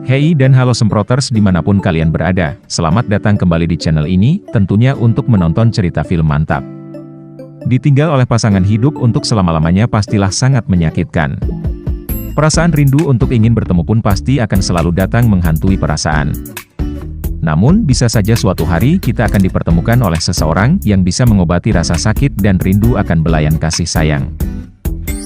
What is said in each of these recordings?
Hey dan halo semproters dimanapun kalian berada, selamat datang kembali di channel ini, tentunya untuk menonton cerita film mantap. Ditinggal oleh pasangan hidup untuk selama-lamanya pastilah sangat menyakitkan. Perasaan rindu untuk ingin bertemu pun pasti akan selalu datang menghantui perasaan. Namun, bisa saja suatu hari kita akan dipertemukan oleh seseorang yang bisa mengobati rasa sakit dan rindu akan belayan kasih sayang.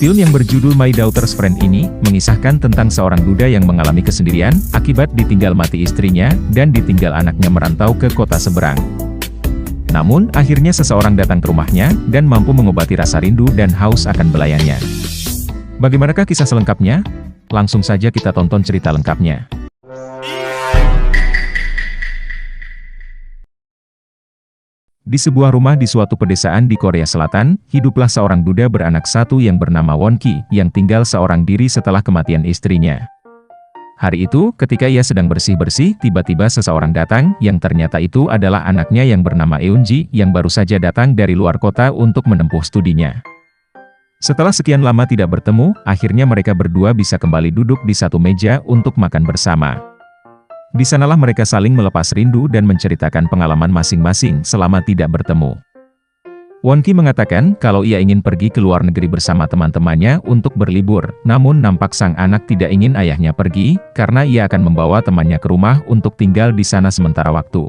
Film yang berjudul My Daughter's Friend ini, mengisahkan tentang seorang duda yang mengalami kesendirian, akibat ditinggal mati istrinya, dan ditinggal anaknya merantau ke kota seberang. Namun, akhirnya seseorang datang ke rumahnya, dan mampu mengobati rasa rindu dan haus akan belayannya. Bagaimanakah kisah selengkapnya? Langsung saja kita tonton cerita lengkapnya. Di sebuah rumah di suatu pedesaan di Korea Selatan, hiduplah seorang duda beranak satu yang bernama Won-ki, yang tinggal seorang diri setelah kematian istrinya. Hari itu, ketika ia sedang bersih-bersih, tiba-tiba seseorang datang, yang ternyata itu adalah anaknya yang bernama Eun-ji, yang baru saja datang dari luar kota untuk menempuh studinya. Setelah sekian lama tidak bertemu, akhirnya mereka berdua bisa kembali duduk di satu meja untuk makan bersama. Di sanalah mereka saling melepas rindu dan menceritakan pengalaman masing-masing selama tidak bertemu. Won-ki mengatakan kalau ia ingin pergi ke luar negeri bersama teman-temannya untuk berlibur, namun nampak sang anak tidak ingin ayahnya pergi, karena ia akan membawa temannya ke rumah untuk tinggal di sana sementara waktu.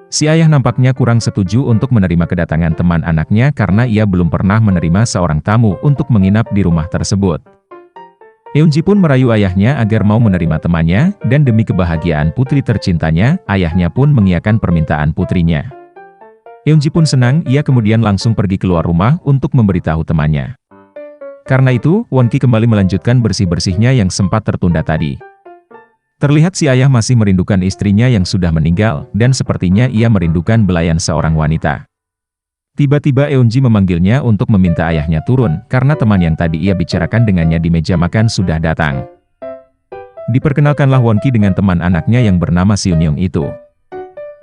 Si ayah nampaknya kurang setuju untuk menerima kedatangan teman anaknya karena ia belum pernah menerima seorang tamu untuk menginap di rumah tersebut. Eun-ji pun merayu ayahnya agar mau menerima temannya, dan demi kebahagiaan putri tercintanya, ayahnya pun mengiyakan permintaan putrinya. Eun-ji pun senang, ia kemudian langsung pergi keluar rumah untuk memberitahu temannya. Karena itu, Won-ki kembali melanjutkan bersih-bersihnya yang sempat tertunda tadi. Terlihat si ayah masih merindukan istrinya yang sudah meninggal, dan sepertinya ia merindukan belayan seorang wanita. Tiba-tiba Eun-ji memanggilnya untuk meminta ayahnya turun, karena teman yang tadi ia bicarakan dengannya di meja makan sudah datang. Diperkenalkanlah Won-ki dengan teman anaknya yang bernama Seun-young itu.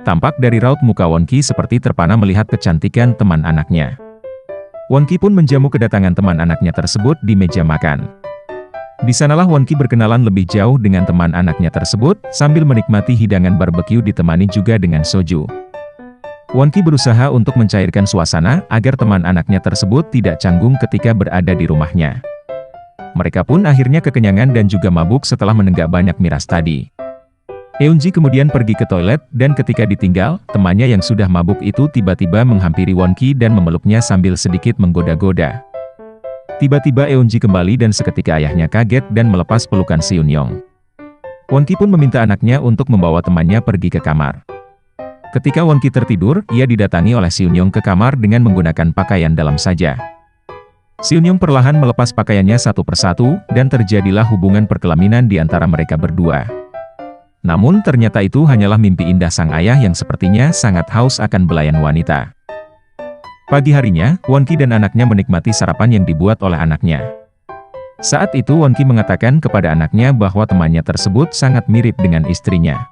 Tampak dari raut muka Won-ki seperti terpana melihat kecantikan teman anaknya. Won-ki pun menjamu kedatangan teman anaknya tersebut di meja makan. Di sanalah Won-ki berkenalan lebih jauh dengan teman anaknya tersebut, sambil menikmati hidangan barbeque ditemani juga dengan soju. Won-ki berusaha untuk mencairkan suasana, agar teman anaknya tersebut tidak canggung ketika berada di rumahnya. Mereka pun akhirnya kekenyangan dan juga mabuk setelah menenggak banyak miras tadi. Eun-ji kemudian pergi ke toilet, dan ketika ditinggal, temannya yang sudah mabuk itu tiba-tiba menghampiri Won-ki dan memeluknya sambil sedikit menggoda-goda. Tiba-tiba Eun-ji kembali dan seketika ayahnya kaget dan melepas pelukan Seun-young. Won-ki pun meminta anaknya untuk membawa temannya pergi ke kamar. Ketika Won-ki tertidur, ia didatangi oleh Seun-young ke kamar dengan menggunakan pakaian dalam saja. Seun-young perlahan melepas pakaiannya satu persatu, dan terjadilah hubungan perkelaminan di antara mereka berdua. Namun ternyata itu hanyalah mimpi indah sang ayah yang sepertinya sangat haus akan belayan wanita. Pagi harinya, Won-ki dan anaknya menikmati sarapan yang dibuat oleh anaknya. Saat itu Won-ki mengatakan kepada anaknya bahwa temannya tersebut sangat mirip dengan istrinya.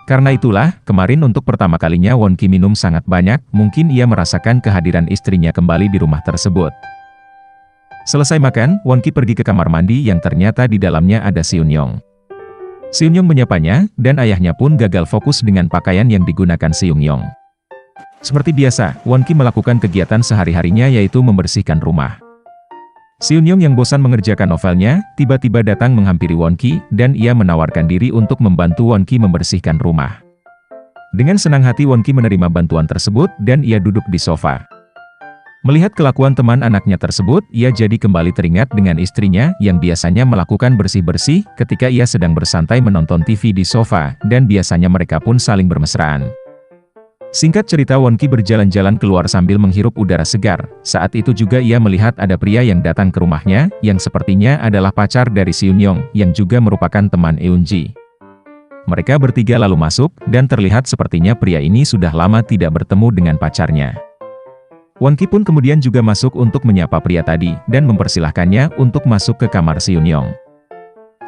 Karena itulah, kemarin untuk pertama kalinya Won-ki minum sangat banyak, mungkin ia merasakan kehadiran istrinya kembali di rumah tersebut. Selesai makan, Won-ki pergi ke kamar mandi yang ternyata di dalamnya ada Seun-young. Seun-young menyapanya, dan ayahnya pun gagal fokus dengan pakaian yang digunakan Seun-young. Seperti biasa, Won-ki melakukan kegiatan sehari-harinya yaitu membersihkan rumah. Seun-young yang bosan mengerjakan novelnya, tiba-tiba datang menghampiri Won-ki, dan ia menawarkan diri untuk membantu Won-ki membersihkan rumah. Dengan senang hati Won-ki menerima bantuan tersebut, dan ia duduk di sofa. Melihat kelakuan teman anaknya tersebut, ia jadi kembali teringat dengan istrinya, yang biasanya melakukan bersih-bersih, ketika ia sedang bersantai menonton TV di sofa, dan biasanya mereka pun saling bermesraan. Singkat cerita Won-ki berjalan-jalan keluar sambil menghirup udara segar. Saat itu juga ia melihat ada pria yang datang ke rumahnya, yang sepertinya adalah pacar dari Seun-young, yang juga merupakan teman Eun-ji. Mereka bertiga lalu masuk, dan terlihat sepertinya pria ini sudah lama tidak bertemu dengan pacarnya. Won-ki pun kemudian juga masuk untuk menyapa pria tadi, dan mempersilahkannya untuk masuk ke kamar Seun-young.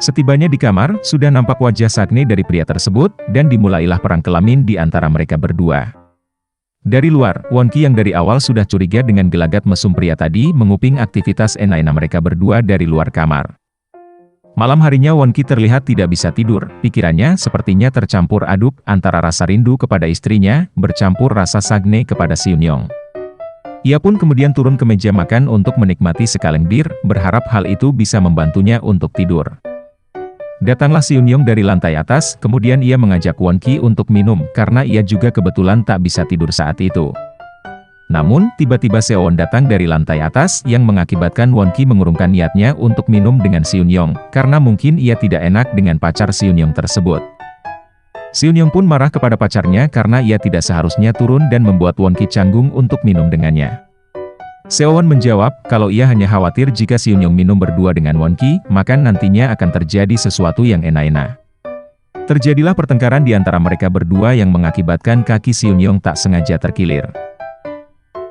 Setibanya di kamar, sudah nampak wajah Sakne dari pria tersebut, dan dimulailah perang kelamin di antara mereka berdua. Dari luar, Won-ki yang dari awal sudah curiga dengan gelagat mesum pria tadi menguping aktivitas enak-enak mereka berdua dari luar kamar. Malam harinya Won Ki terlihat tidak bisa tidur, pikirannya sepertinya tercampur aduk antara rasa rindu kepada istrinya, bercampur rasa sagne kepada Seon-young. Ia pun kemudian turun ke meja makan untuk menikmati sekaleng bir, berharap hal itu bisa membantunya untuk tidur. Datanglah Seon-young dari lantai atas, kemudian ia mengajak Won Ki untuk minum, karena ia juga kebetulan tak bisa tidur saat itu. Namun, tiba-tiba Seo-won datang dari lantai atas yang mengakibatkan Won Ki mengurungkan niatnya untuk minum dengan Seon-young, karena mungkin ia tidak enak dengan pacar Seon-young tersebut. Seon-young pun marah kepada pacarnya karena ia tidak seharusnya turun dan membuat Won Ki canggung untuk minum dengannya. Seo-won menjawab, kalau ia hanya khawatir jika Seon-young minum berdua dengan Won Ki, maka nantinya akan terjadi sesuatu yang enak-enak. Terjadilah pertengkaran di antara mereka berdua yang mengakibatkan kaki Seon-young tak sengaja terkilir.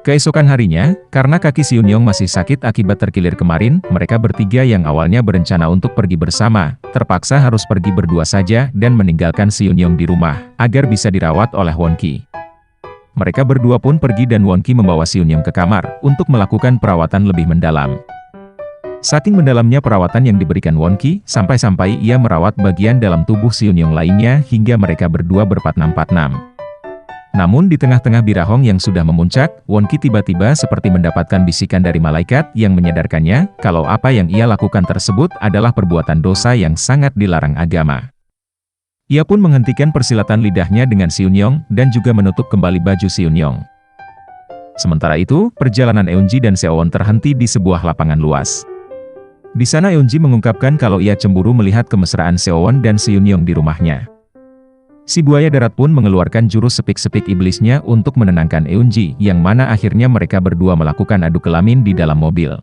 Keesokan harinya, karena kaki Seon-young masih sakit akibat terkilir kemarin, mereka bertiga yang awalnya berencana untuk pergi bersama, terpaksa harus pergi berdua saja dan meninggalkan Seon-young di rumah, agar bisa dirawat oleh Won Ki. Mereka berdua pun pergi dan Won Ki membawa Seon-young ke kamar, untuk melakukan perawatan lebih mendalam. Saking mendalamnya perawatan yang diberikan Won Ki, sampai-sampai ia merawat bagian dalam tubuh Seon-young lainnya hingga mereka berdua berpatnam-patnam. Namun di tengah-tengah birahong yang sudah memuncak, Won Ki tiba-tiba seperti mendapatkan bisikan dari malaikat yang menyadarkannya, kalau apa yang ia lakukan tersebut adalah perbuatan dosa yang sangat dilarang agama. Ia pun menghentikan persilatan lidahnya dengan Seon-young, dan juga menutup kembali baju Seon-young. Sementara itu, perjalanan Eun-ji dan Seo-won terhenti di sebuah lapangan luas. Di sana Eun-ji mengungkapkan kalau ia cemburu melihat kemesraan Seo-won dan Seon-young di rumahnya. Si buaya darat pun mengeluarkan jurus sepik-sepik iblisnya untuk menenangkan Eun-ji, yang mana akhirnya mereka berdua melakukan adu kelamin di dalam mobil.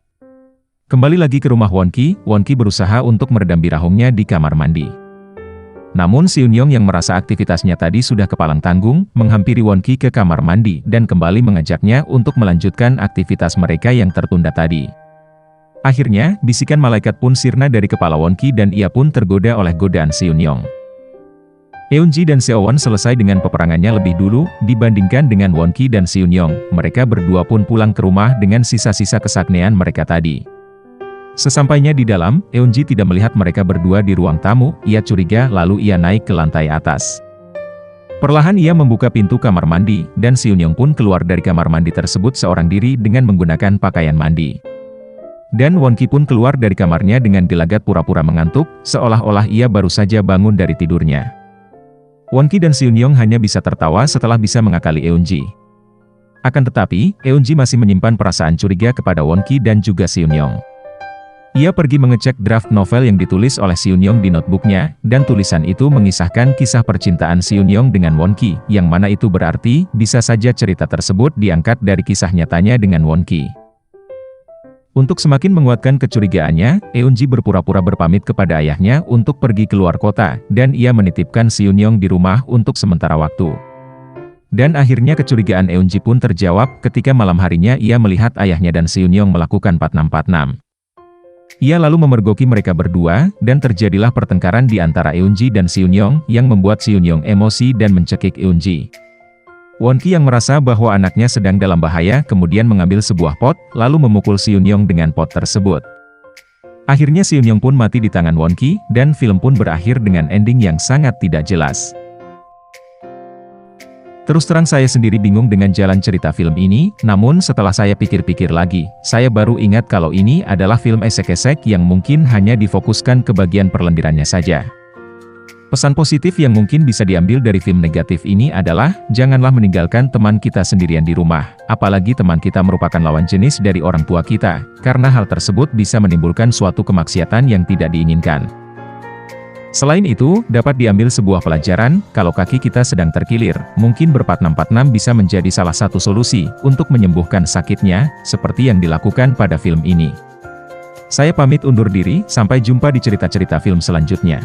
Kembali lagi ke rumah Won Ki berusaha untuk meredam birahongnya di kamar mandi. Namun Seon-young yang merasa aktivitasnya tadi sudah kepalang tanggung, menghampiri Won Ki ke kamar mandi dan kembali mengajaknya untuk melanjutkan aktivitas mereka yang tertunda tadi. Akhirnya, bisikan malaikat pun sirna dari kepala Won Ki dan ia pun tergoda oleh godaan Seon-young. Eun-ji dan Seo-won selesai dengan peperangannya lebih dulu, dibandingkan dengan Won Ki dan Seon-young. Mereka berdua pun pulang ke rumah dengan sisa-sisa kesaknean mereka tadi. Sesampainya di dalam, Eun-ji tidak melihat mereka berdua di ruang tamu, ia curiga lalu ia naik ke lantai atas. Perlahan ia membuka pintu kamar mandi, dan Seon-young pun keluar dari kamar mandi tersebut seorang diri dengan menggunakan pakaian mandi. Dan Won Ki pun keluar dari kamarnya dengan gelagat pura-pura mengantuk, seolah-olah ia baru saja bangun dari tidurnya. Won Ki dan Seon-young hanya bisa tertawa setelah bisa mengakali Eun-ji. Akan tetapi, Eun-ji masih menyimpan perasaan curiga kepada Won Ki dan juga Seon-young. Ia pergi mengecek draft novel yang ditulis oleh Seon-young di notebooknya, dan tulisan itu mengisahkan kisah percintaan Seon-young dengan Won Ki, yang mana itu berarti, bisa saja cerita tersebut diangkat dari kisah nyatanya dengan Won Ki. Untuk semakin menguatkan kecurigaannya, Eun-ji berpura-pura berpamit kepada ayahnya untuk pergi keluar kota, dan ia menitipkan Seon-young di rumah untuk sementara waktu. Dan akhirnya kecurigaan Eun-ji pun terjawab ketika malam harinya ia melihat ayahnya dan Seon-young melakukan patnam-patnam. Ia lalu memergoki mereka berdua, dan terjadilah pertengkaran di antara Eun-ji dan Seon-young yang membuat Seon-young emosi dan mencekik Eun-ji. Won Ki yang merasa bahwa anaknya sedang dalam bahaya kemudian mengambil sebuah pot, lalu memukul Seon-young dengan pot tersebut. Akhirnya Seon-young pun mati di tangan Won Ki, dan film pun berakhir dengan ending yang sangat tidak jelas. Terus terang saya sendiri bingung dengan jalan cerita film ini, namun setelah saya pikir-pikir lagi, saya baru ingat kalau ini adalah film esek-esek yang mungkin hanya difokuskan ke bagian perlendirannya saja. Pesan positif yang mungkin bisa diambil dari film negatif ini adalah, janganlah meninggalkan teman kita sendirian di rumah, apalagi teman kita merupakan lawan jenis dari orang tua kita, karena hal tersebut bisa menimbulkan suatu kemaksiatan yang tidak diinginkan. Selain itu, dapat diambil sebuah pelajaran, kalau kaki kita sedang terkilir, mungkin berpatnam-patnam bisa menjadi salah satu solusi, untuk menyembuhkan sakitnya, seperti yang dilakukan pada film ini. Saya pamit undur diri, sampai jumpa di cerita-cerita film selanjutnya.